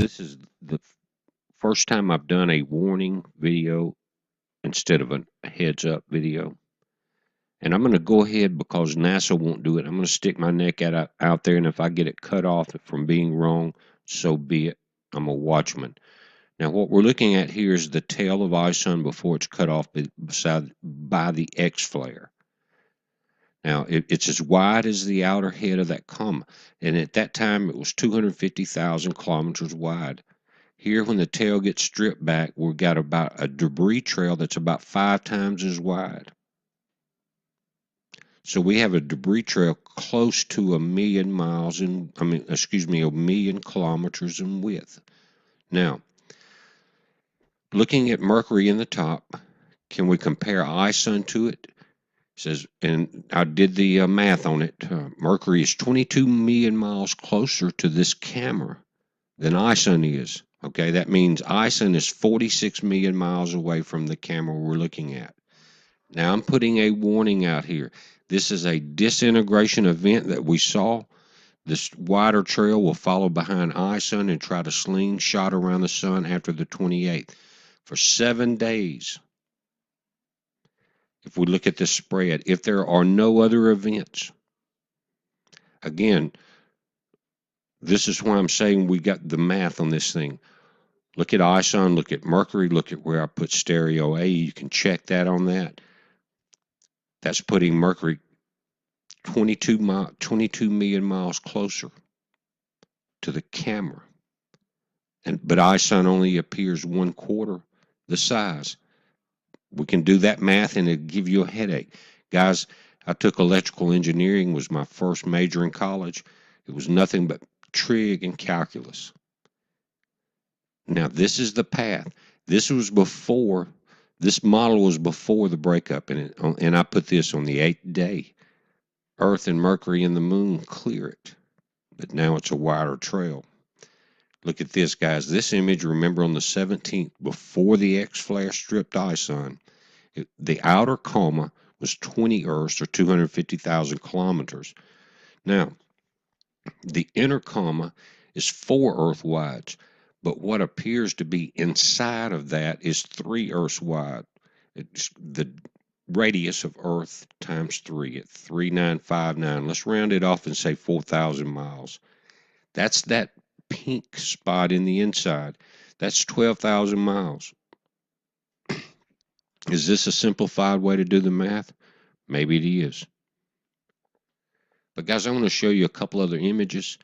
this is the first time I've done a warning video instead of a heads up video. And I'm going to go ahead, because NASA won't do it, I'm going to stick my neck out there, and if I get it cut off from being wrong, so be it. I'm a watchman. Now, what we're looking at here is the tail of ISON before it's cut off by the X-flare. Now, it's as wide as the outer head of that comet, and at that time it was 250,000 kilometers wide. Here, when the tail gets stripped back, we've got about a debris trail that's about 5 times as wide. So we have a debris trail close to 1,000,000 miles in, a 1,000,000 kilometers in width. Now, looking at Mercury in the top, can we compare ISON to it? It says, and I did the math on it. Mercury is 22 million miles closer to this camera than ISON is. Okay, that means ISON is 46 million miles away from the camera we're looking at. Now I'm putting a warning out here. This is a disintegration event that we saw. This wider trail will follow behind ISON and try to slingshot around the sun after the 28th for 7 days. If we look at the spread, if there are no other events, again, this is why I'm saying we got the math on this thing. Look at ISON, look at Mercury, look at where I put stereo A. You can check that on that. That's putting Mercury 22 million miles closer to the camera. But ISON only appears 1/4 the size. We can do that math and it'll give you a headache. Guys, I took electrical engineering, was my first major in college. It was nothing but trig and calculus. Now, this is the path. This model was before the breakup, and I put this on the 8th day. Earth and Mercury and the Moon clear it, but now it's a wider trail. Look at this, guys. This image, remember, on the 17th, before the X-flare stripped ISON, the outer coma was 20 Earths, or 250,000 kilometers. Now, the inner coma is 4 Earth wides, but what appears to be inside of that is 3 Earths wide. It's the radius of Earth times 3 at 3,959. Let's round it off and say 4,000 miles. That's that pink spot in the inside. That's 12,000 miles. Is this a simplified way to do the math? Maybe it is. But guys, I want to show you a couple other images.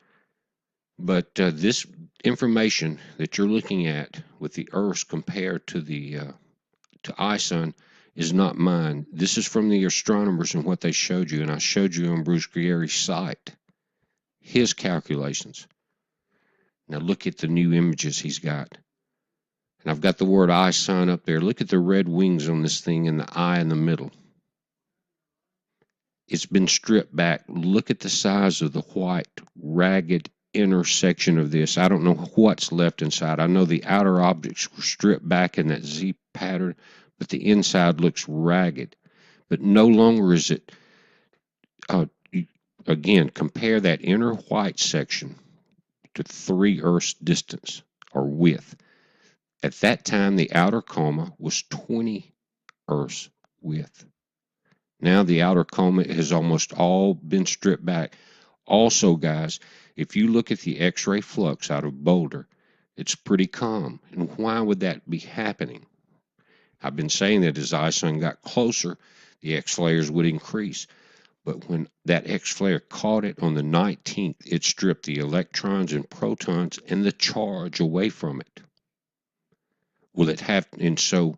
But this information that you're looking at with the Earths compared to to ISON is not mine. This is from the astronomers and what they showed you, and I showed you on Bruce Guerrieri's site, his calculations. Now look at the new images he's got. And I've got the word ISON up there. Look at the red wings on this thing and the eye in the middle. It's been stripped back. Look at the size of the white, ragged inner section of this. I don't know what's left inside. I know the outer objects were stripped back in that Z pattern, but the inside looks ragged. But no longer is it, again, compare that inner white section to 3 Earths distance or width. At that time, the outer coma was 20 Earths width. Now the outer coma has almost all been stripped back. Also, guys, if you look at the X-ray flux out of Boulder, it's pretty calm. And why would that be happening? I've been saying that as ISON got closer, the X-flares would increase. But when that X-flare caught it on the 19th, it stripped the electrons and protons and the charge away from it. Will it have, and so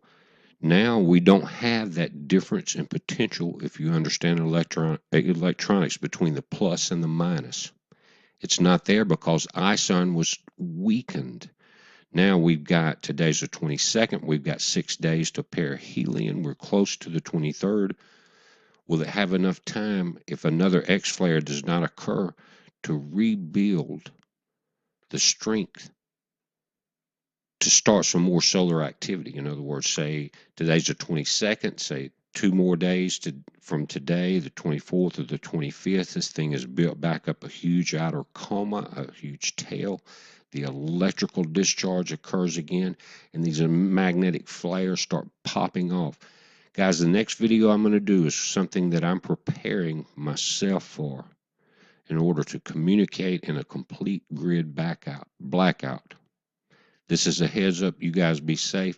now we don't have that difference in potential, if you understand electronics, between the plus and the minus. It's not there because ISON was weakened. Now we've got, today's the 22nd, we've got 6 days to perihelion. We're close to the 23rd. Will it have enough time, if another X-flare does not occur, to rebuild the strength to start some more solar activity? In other words, say today's the 22nd, say 2 more days from today, the 24th or the 25th, this thing has built back up a huge outer coma, a huge tail. The electrical discharge occurs again, and these magnetic flares start popping off. Guys, the next video I'm going to do is something that I'm preparing myself for in order to communicate in a complete grid blackout. This is a heads up. You guys be safe.